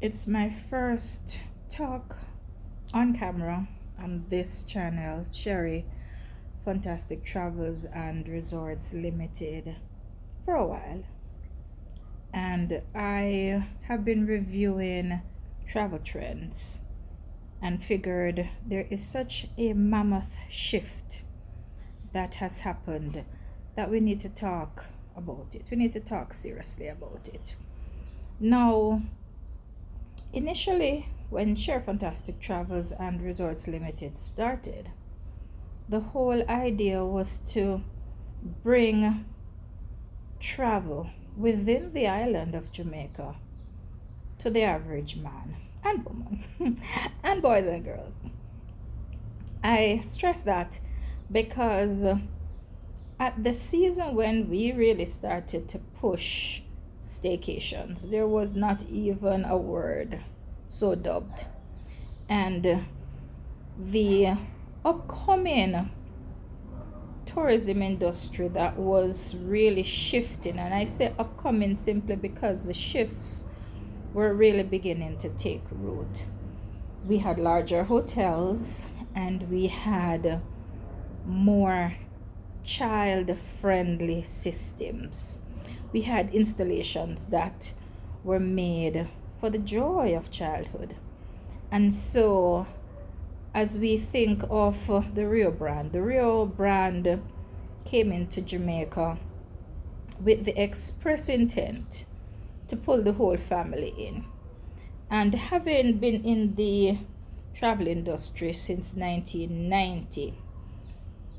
It's my first talk on camera on this channel, Sherry Fantastic Travels and Resorts Limited, for a while. And I have been reviewing travel trends and figured there is such a mammoth shift that has happened that we need to talk about it. We need to talk seriously about it. Now, initially, when Share Fantastic Travels and Resorts Limited started, the whole idea was to bring travel within the island of Jamaica to the average man and woman and boys and girls. I stress that because at the season when we really started to push staycations, there was not even a word so dubbed. And the upcoming tourism industry that was really shifting, and I say upcoming simply because the shifts were really beginning to take root. We had larger hotels and we had more child friendly systems. We had installations that were made for the joy of childhood. And so, as we think of the Rio brand came into Jamaica with the express intent to pull the whole family in. And having been in the travel industry since 1990,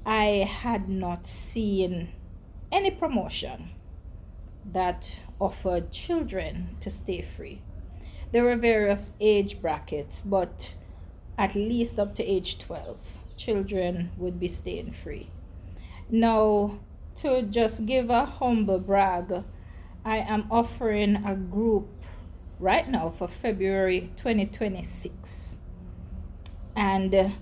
I had not seen any promotion that offered children to stay free. There were various age brackets, but at least up to age 12, children would be staying free. Now, to just give a humble brag, I am offering a group right now for February 2026. And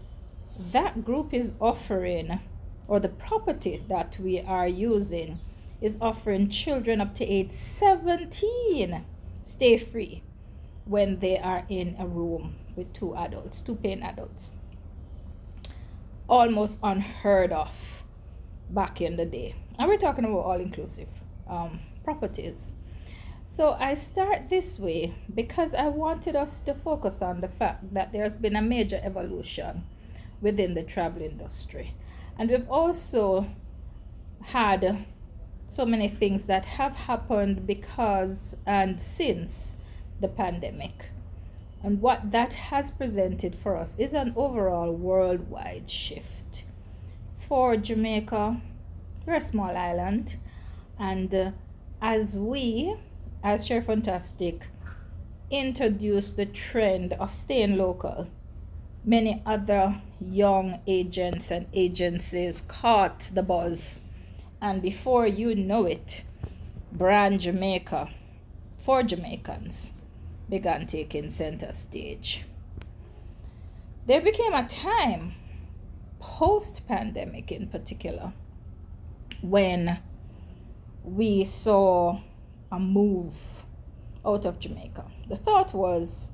that group is offering, or the property that we are using, is offering children up to age 17 stay free when they are in a room with two paying adults. Almost unheard of back in the day. And we're talking about all-inclusive properties. So I start this way because I wanted us to focus on the fact that there's been a major evolution within the travel industry. And we've also had so many things that have happened because and since the pandemic. And what that has presented for us is an overall worldwide shift. For Jamaica, we're a small island, and as Share Fantastic, introduce the trend of staying local, many other young agents and agencies caught the buzz, and before you know it, brand Jamaica for Jamaicans began taking center stage. There became a time, post-pandemic in particular, when we saw a move out of Jamaica. The thought was,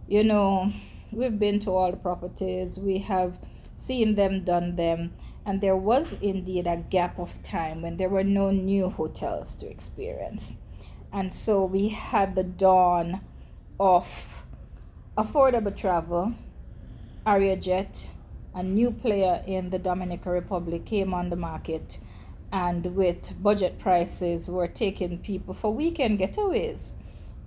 we've been to all the properties, we have seen them, done them, and there was indeed a gap of time when there were no new hotels to experience. And so we had the dawn of affordable travel. AriaJet, a new player in the Dominican Republic, came on the market, and with budget prices were taking people for weekend getaways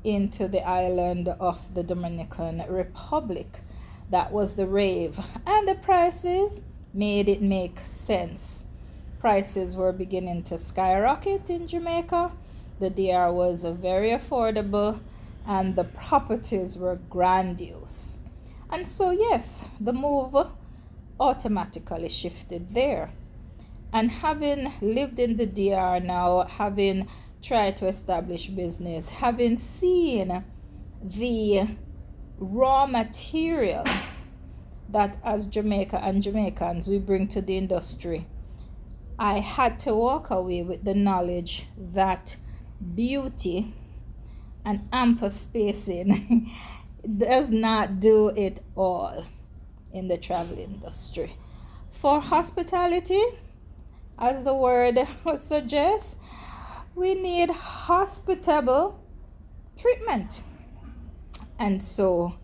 into the island of the Dominican Republic. That was the rave, and the prices made it make sense. Prices were beginning to skyrocket in Jamaica. The DR was very affordable and the properties were grandiose. And so, yes, the move automatically shifted there. And having lived in the DR now, having tried to establish business, having seen the raw material that as Jamaica and Jamaicans we bring to the industry, I had to walk away with the knowledge that beauty and ample spacing does not do it all in the travel industry. For hospitality, as the word would suggest, we need hospitable treatment. And so,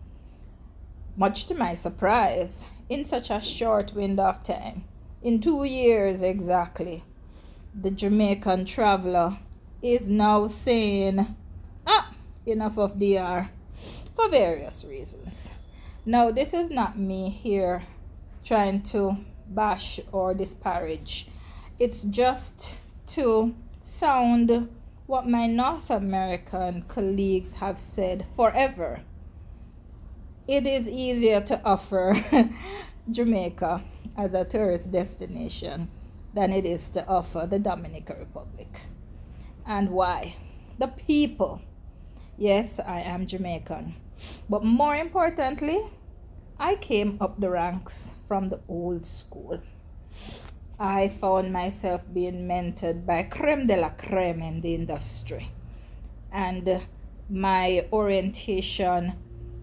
much to my surprise, in such a short window of time, in 2 years exactly, the Jamaican traveler is now saying, enough of DR for various reasons. Now, this is not me here trying to bash or disparage. It's just to sound what my North American colleagues have said forever. It is easier to offer Jamaica as a tourist destination than it is to offer the Dominican Republic. And why? The people. Yes, I am Jamaican. But more importantly, I came up the ranks from the old school. I found myself being mentored by creme de la creme in the industry. And my orientation,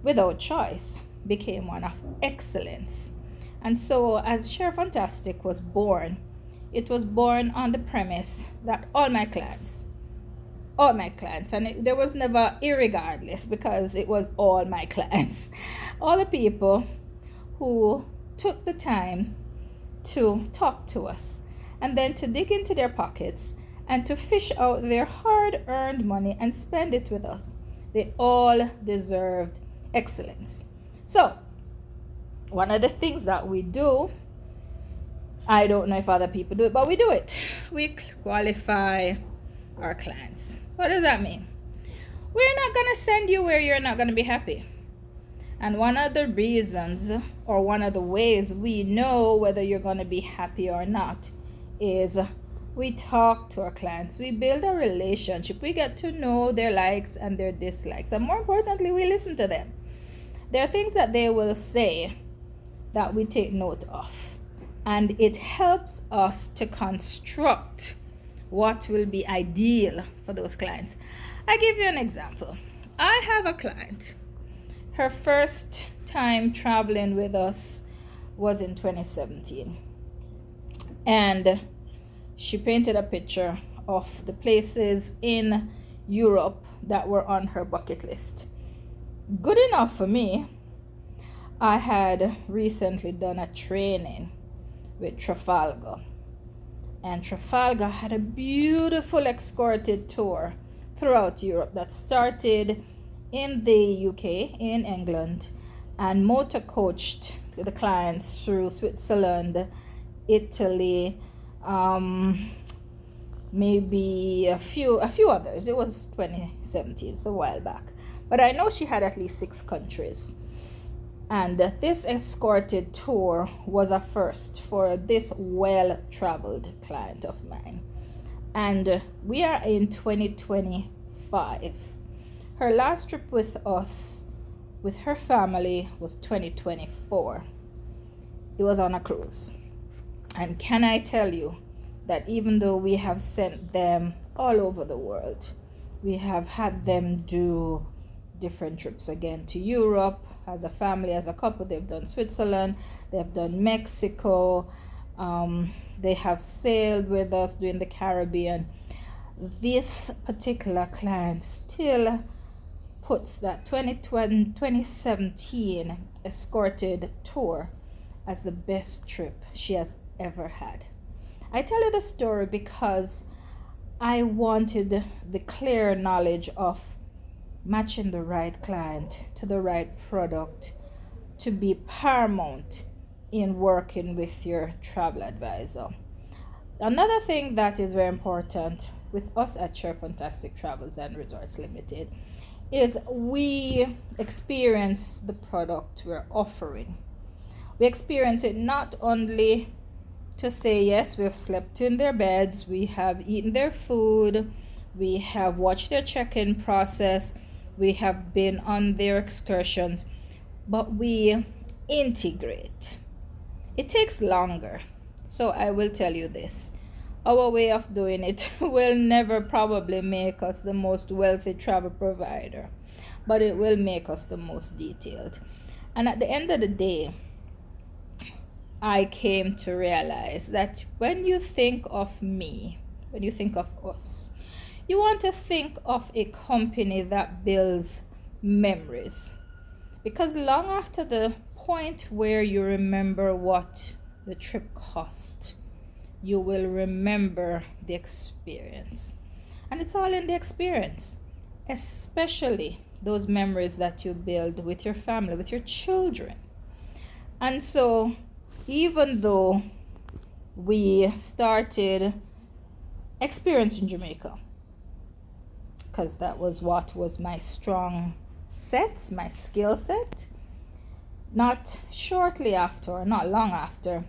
without choice, became one of excellence. And so, as Share Fantastic was born, it was born on the premise that all my clients, and there was never irregardless, because it was all my clients, all the people who took the time to talk to us and then to dig into their pockets and to fish out their hard-earned money and spend it with us. They all deserved excellence. So, one of the things that we do, I don't know if other people do it, but we do it. We qualify our clients. What does that mean? We're not going to send you where you're not going to be happy. And one of the reasons, or one of the ways we know whether you're going to be happy or not, is we talk to our clients. We build a relationship. We get to know their likes and their dislikes. And more importantly, we listen to them. There are things that they will say that we take note of. And it helps us to construct what will be ideal for those clients. I give you an example. I have a client. Her first time traveling with us was in 2017. And she painted a picture of the places in Europe that were on her bucket list. Good enough for me. I had recently done a training with Trafalgar. And Trafalgar had a beautiful escorted tour throughout Europe that started in the UK, in England, and motor coached the clients through Switzerland, Italy, maybe a few others. It was 2017, so a while back. But I know she had at least 6 countries. And this escorted tour was a first for this well-traveled client of mine. And we are in 2025. Her last trip with us, with her family, was 2024. It was on a cruise. And can I tell you that even though we have sent them all over the world, we have had them do different trips again to Europe as a family, as a couple. They've done Switzerland, they've done Mexico, they have sailed with us doing the Caribbean. This particular client still puts that 2017 escorted tour as the best trip she has ever had. I tell you the story because I wanted the clear knowledge of matching the right client to the right product to be paramount in working with your travel advisor. Another thing that is very important with us at Share Fantastic Travels and Resorts Limited is we experience the product we're offering. We experience it not only to say, yes, we've slept in their beds, we have eaten their food, we have watched their check-in process, we have been on their excursions, but we integrate. It takes longer. So I will tell you this. our way of doing it will never probably make us the most wealthy travel provider, but it will make us the most detailed. And at the end of the day, I came to realize that when you think of me, when you think of us, you want to think of a company that builds memories. Because long after the point where you remember what the trip cost, you will remember the experience. And it's all in the experience, especially those memories that you build with your family, with your children. And so, even though we started experiencing Jamaica, because that was what was my strong set, my skill set, not shortly after, or not long after,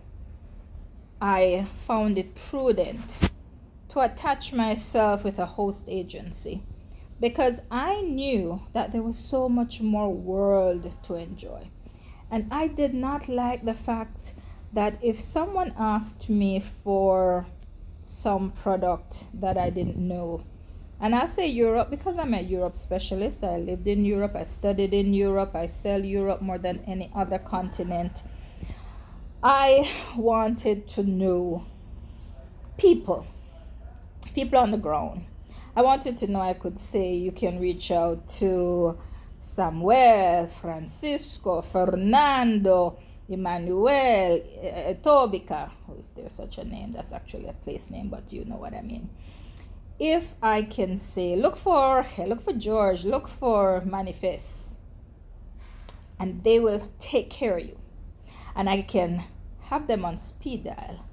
I found it prudent to attach myself with a host agency, because I knew that there was so much more world to enjoy. And I did not like the fact that if someone asked me for some product that I didn't know, and I'll say Europe because I'm a Europe specialist. I lived in Europe, I studied in Europe, I sell Europe more than any other continent. I wanted to know people on the ground. I wanted to know, I could say you can reach out to Samuel, Francisco, Fernando, Emmanuel, Tobica, if there's such a name. That's actually a place name, but you know what I mean. If I can say, look for George, look for Manifest, and they will take care of you, and I can have them on speed dial,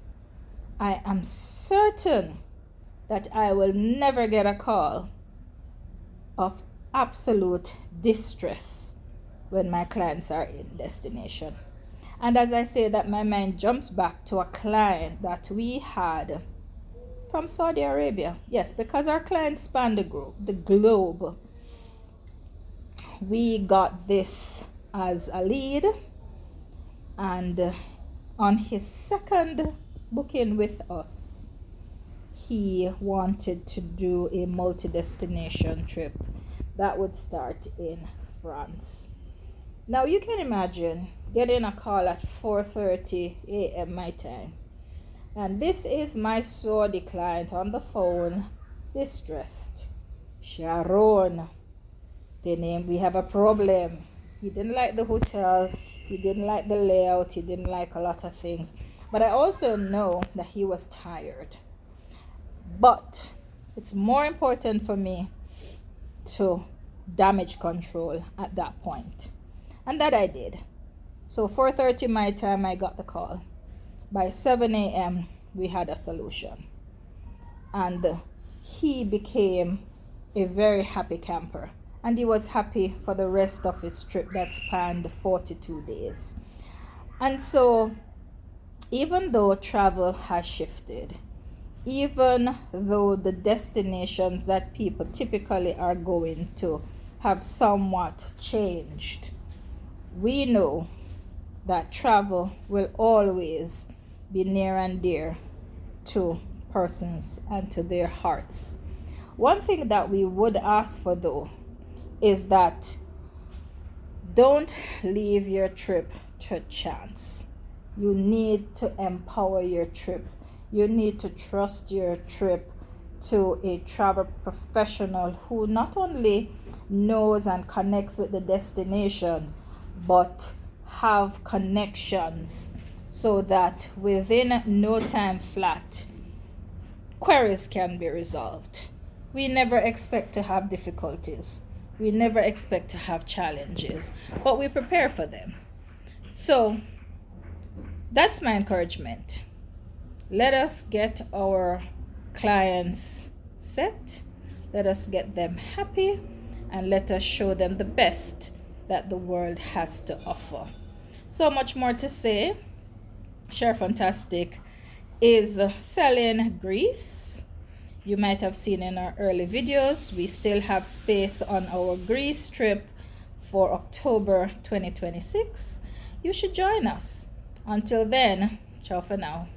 I am certain that I will never get a call of absolute distress when my clients are in destination. And as I say that, my mind jumps back to a client that we had from Saudi Arabia. Yes, because our clients span the globe. We got this as a lead, and on his second booking with us, he wanted to do a multi-destination trip that would start in France. Now you can imagine getting a call at 4:30 a.m. my time, and this is my Saudi client on the phone, distressed. Sharon, the name, we have a problem. He didn't like the hotel, he didn't like the layout, he didn't like a lot of things. But I also know that he was tired. But it's more important for me to damage control at that point. And that I did. So 4:30 my time, I got the call. By 7 a.m., we had a solution. And he became a very happy camper. And he was happy for the rest of his trip that spanned 42 days. And so, even though travel has shifted, even though the destinations that people typically are going to have somewhat changed, we know that travel will always be near and dear to persons and to their hearts. One thing that we would ask for, though, is that don't leave your trip to chance. You need to empower your trip. You need to trust your trip to a travel professional who not only knows and connects with the destination, but have connections so that within no time flat, queries can be resolved. We never expect to have difficulties. We never expect to have challenges, but we prepare for them. So that's my encouragement. Let us get our clients set. Let us get them happy, and let us show them the best that the world has to offer. So much more to say. Share Fantastic is selling Greece. You might have seen in our early videos, we still have space on our Greece trip for October 2026. You should join us. Until then, ciao for now.